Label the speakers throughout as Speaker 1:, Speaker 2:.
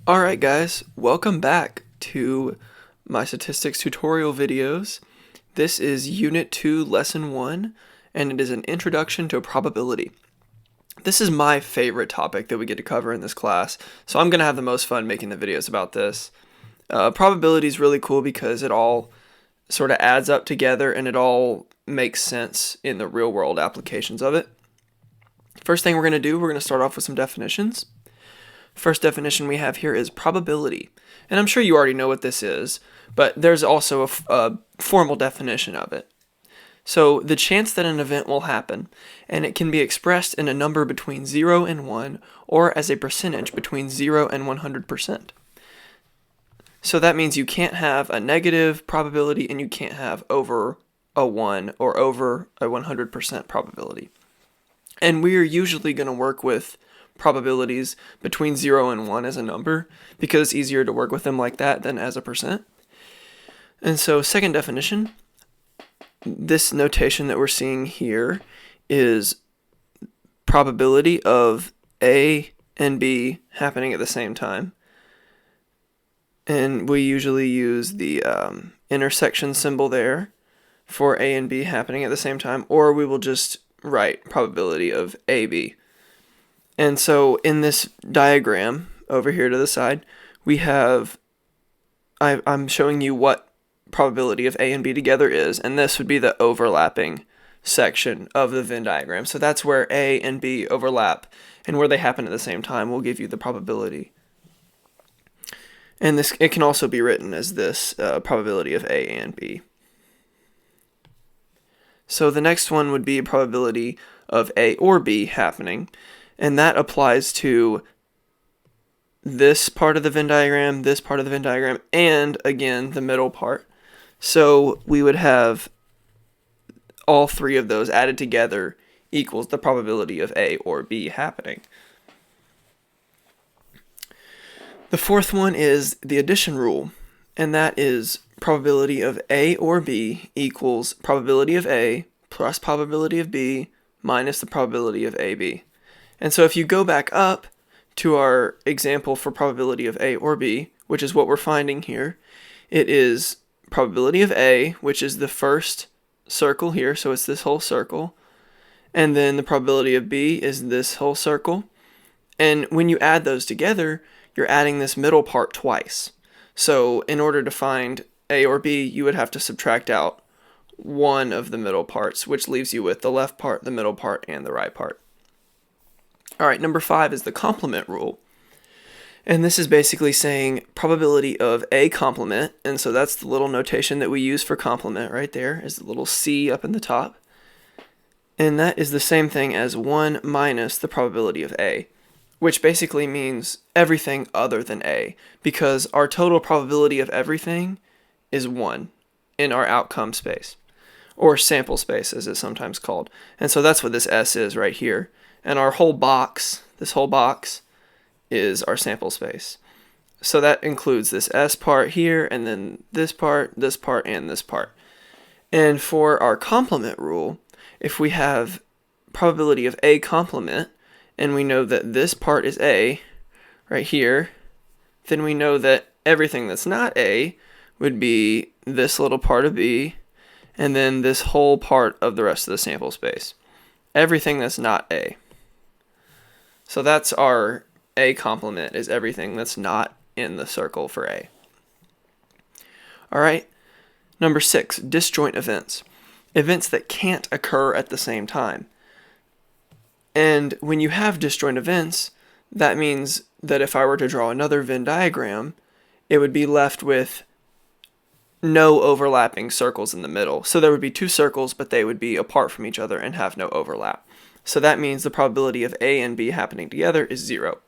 Speaker 1: Alright guys, welcome back to my statistics tutorial videos. This is Unit 2, Lesson 1, and it is an introduction to probability. This is my favorite topic that we get to cover in this class, so I'm going to have the most fun making the videos about this. Probability is really cool because it all sort of adds up together and it all makes sense in the real world applications of it. First thing we're going to do, we're going to start off with some definitions. First definition we have here is probability, and I'm sure you already know what this is, but there's also a formal definition of it. So the chance that an event will happen, and it can be expressed in a number between 0 and 1, or as a percentage between 0 and 100%. So that means you can't have a negative probability and you can't have over a 1 or over a 100% probability. And we're usually going to work with probabilities between 0 and 1 as a number because it's easier to work with them like that than as a percent. And so second definition, this notation that we're seeing here is probability of A and B happening at the same time. And we usually use the intersection symbol there for A and B happening at the same time, or we will just write probability of AB. And so in this diagram over here to the side, we have, I'm showing you what probability of A and B together is, and this would be the overlapping section of the Venn diagram. So that's where A and B overlap, and where they happen at the same time will give you the probability. And this, it can also be written as this probability of A and B. So the next one would be a probability of A or B happening. And that applies to this part of the Venn diagram, this part of the Venn diagram, and again, the middle part. So we would have all three of those added together equals the probability of A or B happening. The fourth one is the addition rule, and that is probability of A or B equals probability of A plus probability of B minus the probability of AB. And so if you go back up to our example for probability of A or B, which is what we're finding here, it is probability of A, which is the first circle here, so it's this whole circle, and then the probability of B is this whole circle. And when you add those together, you're adding this middle part twice. So in order to find A or B, you would have to subtract out one of the middle parts, which leaves you with the left part, the middle part, and the right part. Alright, number 5 is the complement rule. And this is basically saying probability of A complement, and so that's the little notation that we use for complement right there, is the little C up in the top. And that is the same thing as 1 minus the probability of A, which basically means everything other than A, because our total probability of everything is 1 in our outcome space, or sample space as it's sometimes called. And so that's what this S is right here. And our whole box, this whole box, is our sample space. So that includes this S part here, and then this part, and this part. And for our complement rule, if we have probability of A complement, and we know that this part is A, right here, then we know that everything that's not A would be this little part of B, and then this whole part of the rest of the sample space. Everything that's not A. So that's our A complement, is everything that's not in the circle for A. Alright, number 6, disjoint events. Events that can't occur at the same time. And when you have disjoint events, that means that if I were to draw another Venn diagram, it would be left with no overlapping circles in the middle. So there would be two circles, but they would be apart from each other and have no overlap. So that means the probability of A and B happening together is 0.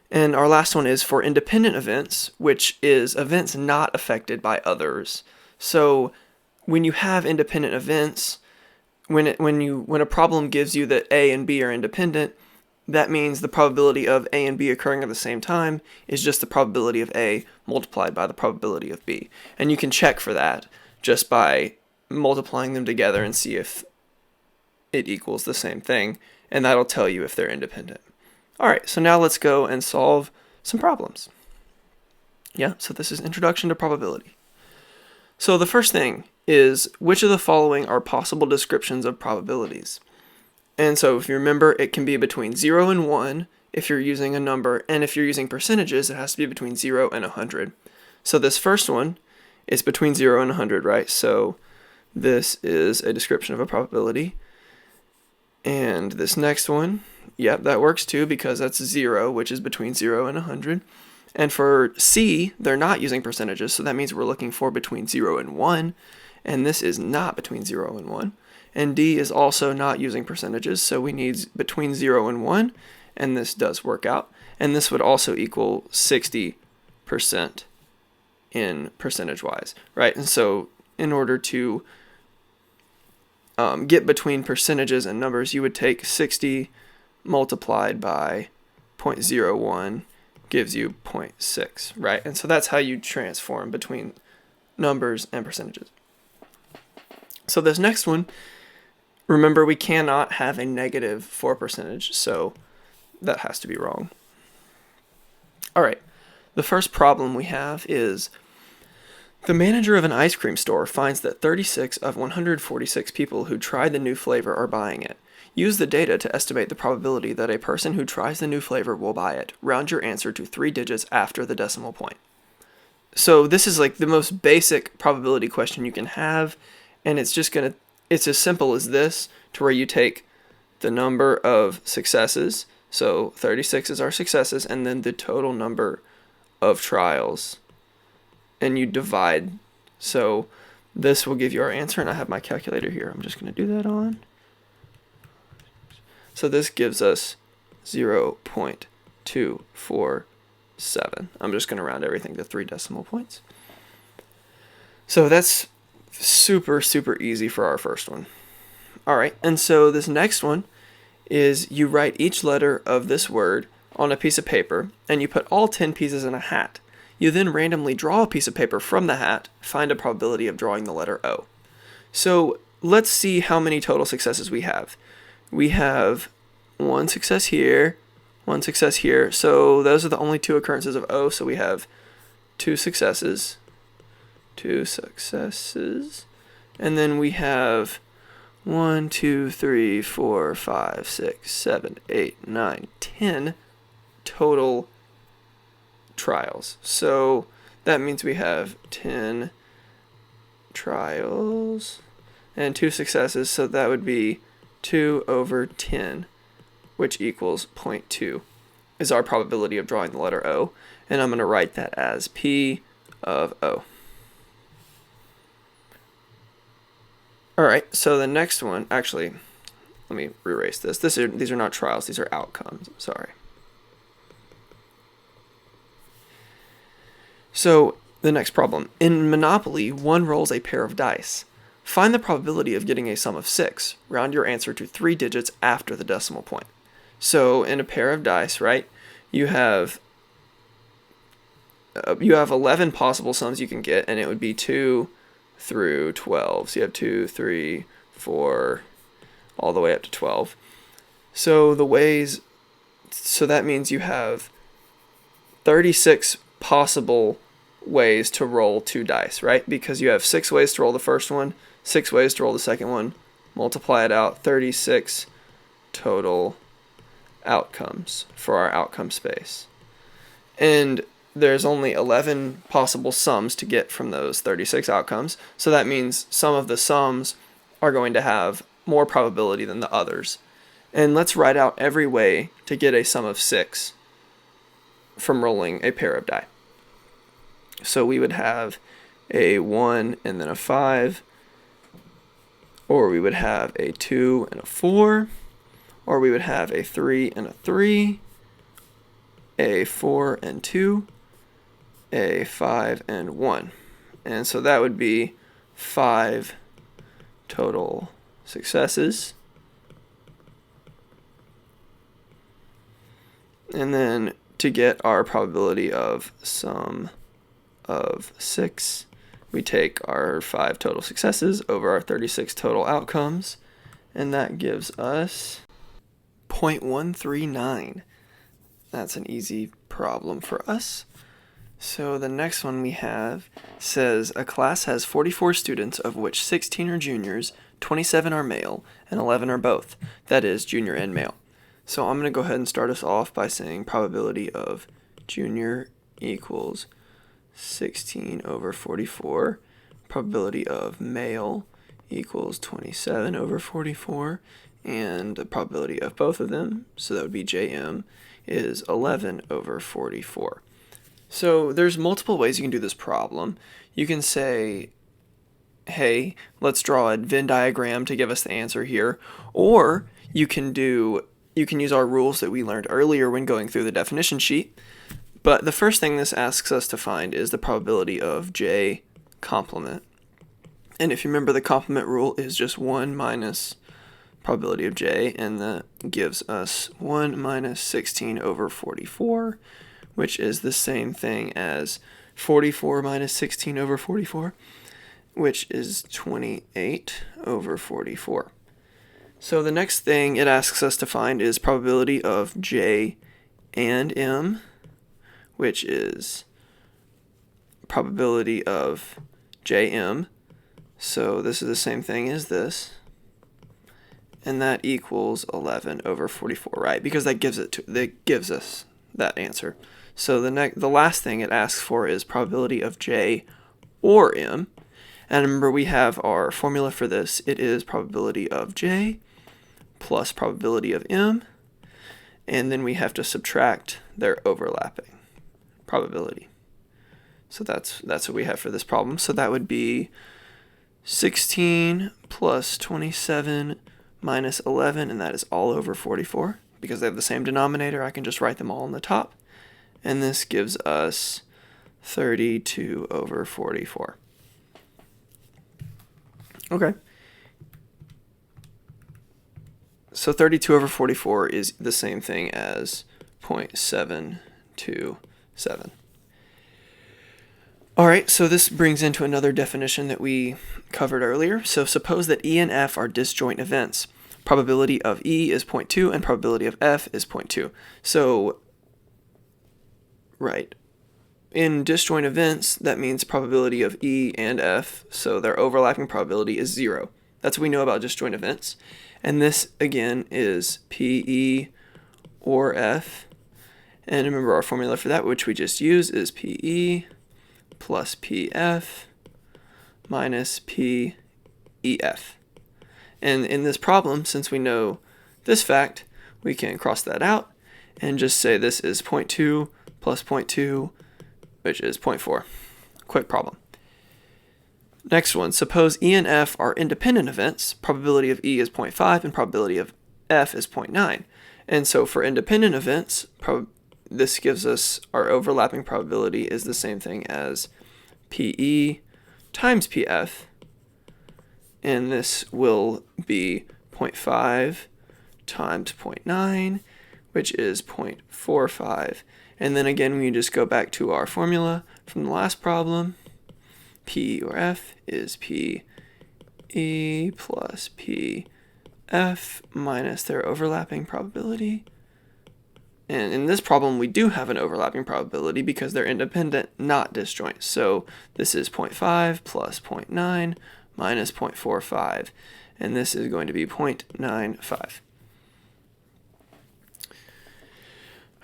Speaker 1: And our last one is for independent events, which is events not affected by others. So when you have independent events, when a problem gives you that A and B are independent, that means the probability of A and B occurring at the same time is just the probability of A multiplied by the probability of B. And you can check for that just by multiplying them together and see if it equals the same thing, and that'll tell you if they're independent. Alright, so now let's go and solve some problems. Yeah, so this is Introduction to Probability. So the first thing is, which of the following are possible descriptions of probabilities? And so if you remember, it can be between 0 and 1 if you're using a number, and if you're using percentages, it has to be between 0 and 100. So this first one is between 0 and 100, right? So this is a description of a probability. And this next one, yep, that works too, because that's 0, which is between 0 and 100. And for C, they're not using percentages, so that means we're looking for between 0 and 1, and this is not between 0 and 1. And D is also not using percentages, so we need between 0 and 1, and this does work out. And this would also equal 60% in percentage-wise, right? And so in order to get between percentages and numbers, you would take 60 multiplied by 0.01 gives you 0.6, right? And so that's how you transform between numbers and percentages. So this next one, remember, we cannot have a negative for percentage, so that has to be wrong. All right, the first problem we have is the manager of an ice cream store finds that 36 of 146 people who tried the new flavor are buying it. Use the data to estimate the probability that a person who tries the new flavor will buy it. Round your answer to 3 digits after the decimal point. So this is like the most basic probability question you can have, and it's as simple as this, to where you take the number of successes, so 36 is our successes, and then the total number of trials, and you divide. So this will give you our answer, and I have my calculator here. I'm just going to do that on. So this gives us 0.247. I'm just going to round everything to 3 decimal points. So that's super, super easy for our first one. All right, and so this next one is you write each letter of this word on a piece of paper, and you put all 10 pieces in a hat. You then randomly draw a piece of paper from the hat, find a probability of drawing the letter O. So let's see how many total successes we have. We have 1 success here, 1 success here. So those are the only 2 occurrences of O. So we have 2 successes, 2 successes. And then we have 1, 2, 3, 4, 5, 6, 7, 8, 9, 10 total trials. So that means we have 10 trials and 2 successes. So that would be 2 over 10, which equals 0.2, is our probability of drawing the letter O. And I'm going to write that as P of O. All right, so the next one, actually, let me erase this. These are not trials, these are outcomes. I'm sorry. So the next problem. In Monopoly, one rolls a pair of dice. Find the probability of getting a sum of 6. Round your answer to 3 digits after the decimal point. So in a pair of dice, right, you have 11 possible sums you can get, and it would be 2 through 12. So you have 2, 3, 4, all the way up to 12. So that means you have 36 possible ways to roll 2 dice, right? Because you have 6 ways to roll the first one, 6 ways to roll the second one, multiply it out, 36 total outcomes for our outcome space. And there's only 11 possible sums to get from those 36 outcomes, so that means some of the sums are going to have more probability than the others. And let's write out every way to get a sum of 6 from rolling a pair of die. So we would have a 1 and then a 5, or we would have a 2 and a 4, or we would have a 3 and a 3, a 4 and 2, a 5 and 1. And so that would be 5 total successes. And then to get our probability of sum of 6, we take our 5 total successes over our 36 total outcomes, and that gives us 0.139. That's an easy problem for us. So the next one we have says a class has 44 students, of which 16 are juniors, 27 are male, and 11 are both. That is, junior and male. So I'm going to go ahead and start us off by saying probability of junior equals 16 over 44. Probability of male equals 27 over 44. And the probability of both of them, so that would be JM, is 11 over 44. So there's multiple ways you can do this problem. You can say, hey, let's draw a Venn diagram to give us the answer here, or you can use our rules that we learned earlier when going through the definition sheet. But the first thing this asks us to find is the probability of J complement. And if you remember, the complement rule is just 1 minus probability of J, and that gives us 1 minus 16 over 44, which is the same thing as 44 minus 16 over 44, which is 28 over 44. So the next thing it asks us to find is probability of J and M, which is probability of JM. So this is the same thing as this. And that equals 11 over 44, right? Because that gives us that answer. So the last thing it asks for is probability of J or M. And remember, we have our formula for this. It is probability of J plus probability of M. And then we have to subtract their overlapping probability. So that's what we have for this problem. So that would be 16 plus 27 minus 11, and that is all over 44. Because they have the same denominator, I can just write them all on the top. And this gives us 32 over 44. Okay. So 32 over 44 is the same thing as 0.727. All right, so this brings into another definition that we covered earlier. So suppose that E and F are disjoint events. Probability of E is 0.2 and probability of F is 0.2. So, right, in disjoint events, that means probability of E and F, so their overlapping probability is 0. That's what we know about disjoint events. And this, again, is PE or F. And remember, our formula for that, which we just used, is PE plus PF minus PEF. And in this problem, since we know this fact, we can cross that out and just say this is 0.2 plus 0.2, which is 0.4. Quick problem. Next one, suppose E and F are independent events. Probability of E is 0.5 and probability of F is 0.9. And so for independent events, this gives us our overlapping probability is the same thing as PE times PF. And this will be 0.5 times 0.9, which is 0.45. And then again, we just go back to our formula from the last problem. P or F is PE plus PF minus their overlapping probability. And in this problem, we do have an overlapping probability because they're independent, not disjoint. So this is 0.5 plus 0.9 minus 0.45, and this is going to be 0.95.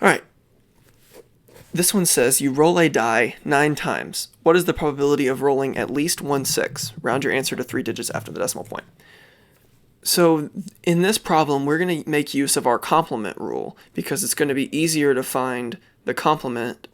Speaker 1: All right. This one says you roll a die 9 times. What is the probability of rolling at least 1 6? Round your answer to 3 digits after the decimal point. So in this problem, we're going to make use of our complement rule because it's going to be easier to find the complement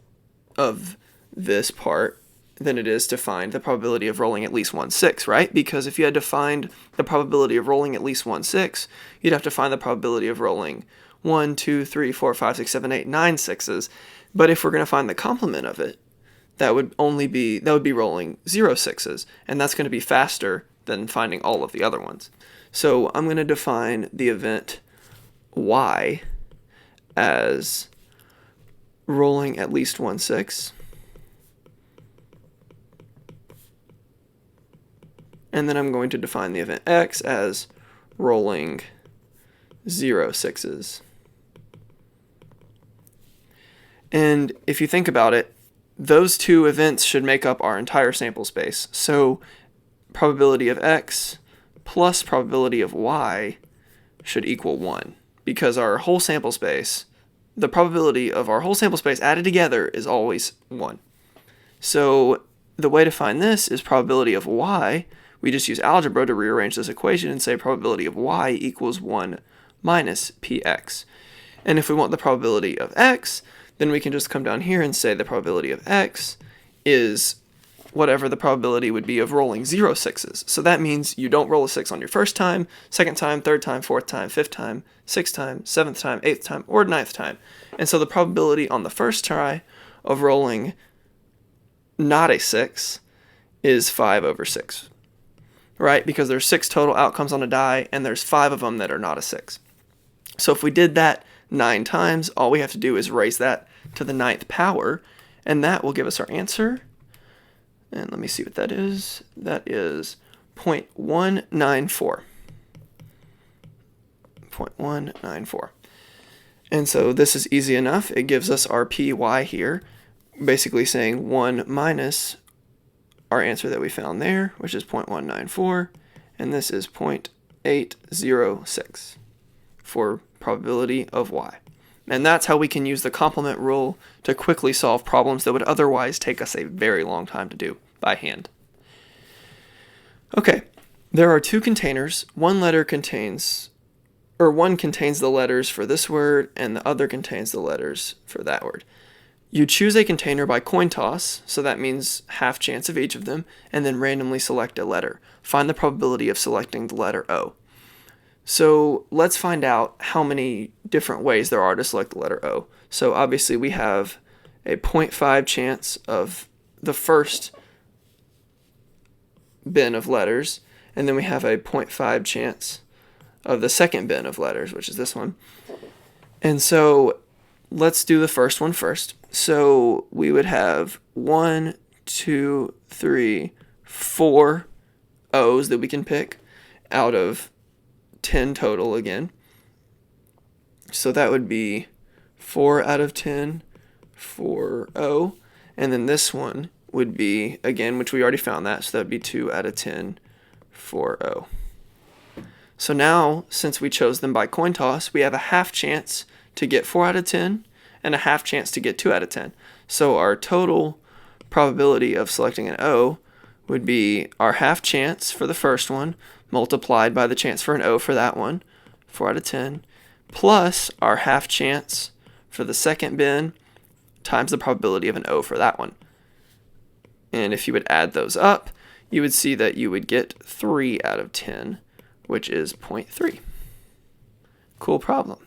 Speaker 1: of this part than it is to find the probability of rolling at least 1 6, right? Because if you had to find the probability of rolling at least 1 6, you'd have to find the probability of rolling 1, 2, 3, 4, 5, 6, 7, 8, 9 sixes. But if we're going to find the complement of it, that would be rolling 0 6s, and that's going to be faster than finding all of the other ones. So I'm going to define the event Y as rolling at least 1 6. And then I'm going to define the event X as rolling 0 6s. And if you think about it, those two events should make up our entire sample space. So probability of x plus probability of y should equal 1, because our whole sample space, the probability of our whole sample space added together is always 1. So the way to find this is probability of y. We just use algebra to rearrange this equation and say probability of y equals 1 minus px. And if we want the probability of x, then we can just come down here and say the probability of x is whatever the probability would be of rolling 0 sixes. So that means you don't roll a 6 on your first time, second time, third time, fourth time, fifth time, sixth time, seventh time, eighth time, or ninth time. And so the probability on the first try of rolling not a 6 is 5 over 6, right? Because there's 6 total outcomes on a die, and there's 5 of them that are not a 6. So if we did that 9 times, all we have to do is raise that to the 9th power, and that will give us our answer. And let me see what that is. That is 0.194. 0.194. And so this is easy enough. It gives us our py here, basically saying 1 minus our answer that we found there, which is 0.194, and this is 0.806 for probability of y. And that's how we can use the complement rule to quickly solve problems that would otherwise take us a very long time to do by hand. Okay, there are 2 containers. One contains the letters for this word, and the other contains the letters for that word. You choose a container by coin toss, so that means half chance of each of them, and then randomly select a letter. Find the probability of selecting the letter O. So let's find out how many different ways there are to select the letter O. So obviously we have a 0.5 chance of the first bin of letters, and then we have a 0.5 chance of the second bin of letters, which is this one. And so let's do the first one first. So we would have 1, 2, 3, 4 O's that we can pick out of 10 total again. So that would be 4 out of 10 for O. And then this one would be, again, which we already found that, so that would be 2 out of 10 for O. So now, since we chose them by coin toss, we have a half chance to get 4 out of 10 and a half chance to get 2 out of 10. So our total probability of selecting an O would be our half chance for the first one multiplied by the chance for an O for that one, 4 out of 10, plus our half chance for the second bin times the probability of an O for that one. And if you would add those up, you would see that you would get 3 out of 10, which is 0.3. Cool problem.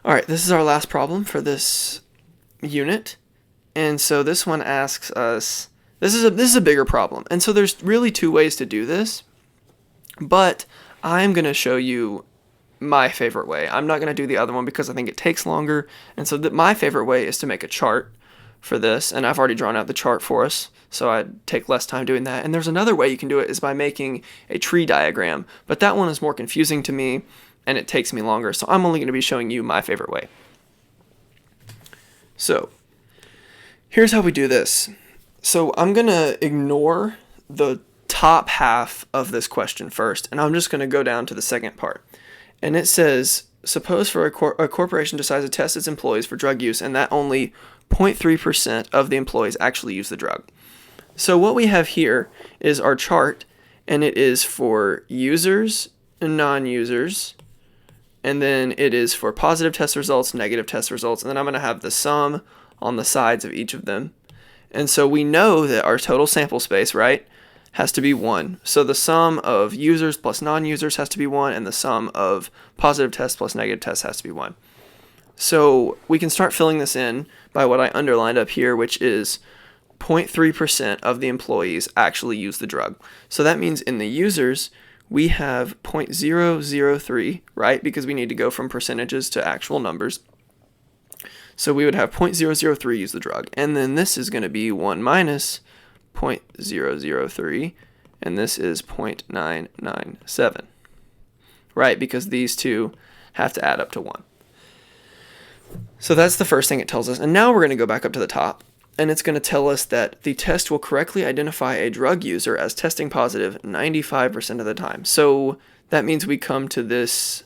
Speaker 1: All right, this is our last problem for this unit. And so this one asks us, this is a bigger problem. And so there's really 2 ways to do this, but I'm going to show you my favorite way. I'm not going to do the other one because I think it takes longer. And so my favorite way is to make a chart for this, and I've already drawn out the chart for us, so I'd take less time doing that. And there's another way you can do it is by making a tree diagram, but that one is more confusing to me, and it takes me longer, so I'm only going to be showing you my favorite way. So here's how we do this. So I'm going to ignore the top half of this question first, and I'm just going to go down to the second part. And it says, suppose for a corporation decides to test its employees for drug use, and that only 0.3% of the employees actually use the drug. So what we have here is our chart, and it is for users and non-users, and then it is for positive test results, negative test results, and then I'm going to have the sum on the sides of each of them. And so we know that our total sample space, right, has to be 1. So the sum of users plus non-users has to be 1, and the sum of positive tests plus negative tests has to be 1. So we can start filling this in by what I underlined up here, which is 0.3% of the employees actually use the drug. So that means in the users, we have 0.003, right? Because we need to go from percentages to actual numbers. So we would have 0.003 use the drug. And then this is going to be 1 minus 0.003, and this is 0.997, right? Because these two have to add up to 1. So that's the first thing it tells us. And now we're going to go back up to the top, and it's going to tell us that the test will correctly identify a drug user as testing positive 95% of the time. So that means we come to this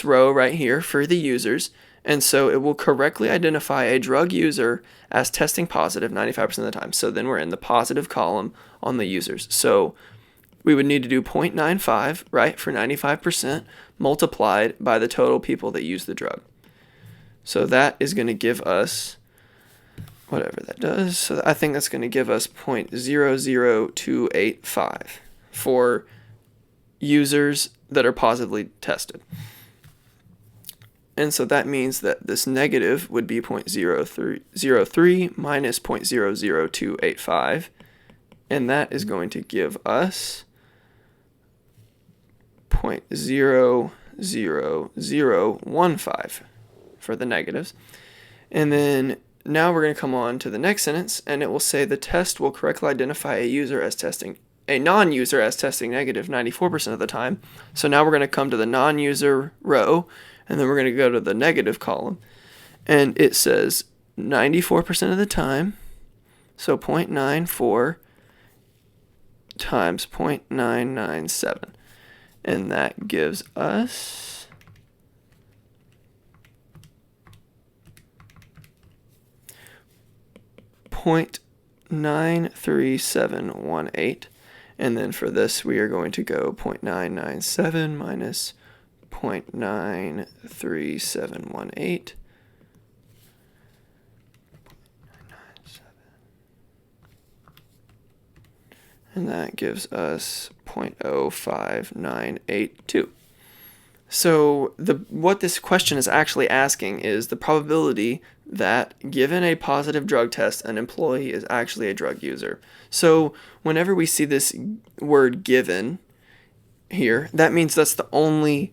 Speaker 1: row right here for the users, and so it will correctly identify a drug user as testing positive 95% of the time. So then we're in the positive column on the users. So we would need to do 0.95, right, for 95% multiplied by the total people that use the drug. So that is going to give us whatever that does. So I think that's going to give us 0.00285 for users that are positively tested. And so that means that this negative would be 0.0303 minus 0.00285, and that is going to give us 0.00015 for the negatives. And then now we're going to come on to the next sentence, and it will say the test will correctly identify a non-user as testing negative 94% of the time. So now we're going to come to the non-user row, and then we're going to go to the negative column, and it says 94% of the time, so 0.94 times 0.997, and that gives us 0.93718, and then for this we are going to go 0.997 minus 0.93718, and that gives us 0.05982. So what this question is actually asking is the probability that given a positive drug test, an employee is actually a drug user. So whenever we see this word given here, that means that's the only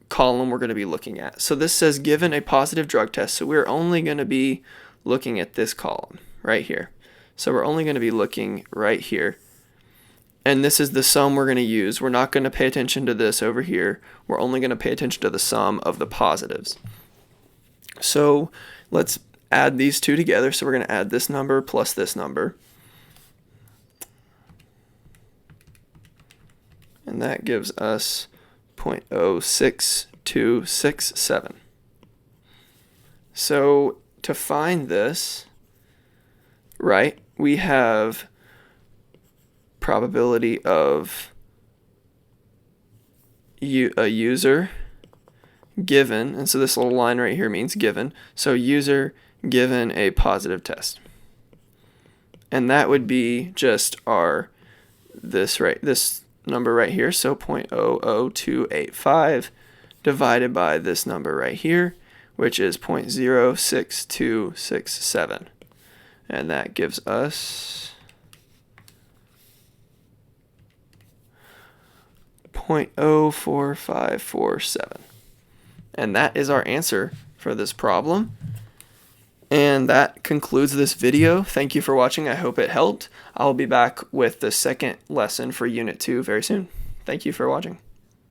Speaker 1: column we're going to be looking at. So this says given a positive drug test, so we're only going to be looking at this column right here. So we're only going to be looking right here. And this is the sum we're going to use. We're not going to pay attention to this over here. We're only going to pay attention to the sum of the positives. So let's add these two together. So we're going to add this number plus this number. And that gives us 0.06267. So to find this, right, we have probability of a user given, and so this little line right here means given, so user given a positive test, and that would be just this number right here, so 0.00285 divided by this number right here, which is 0.06267, and that gives us 0.04547. And that is our answer for this problem. And that concludes this video. Thank you for watching. I hope it helped. I'll be back with the second lesson for Unit 2 very soon. Thank you for watching.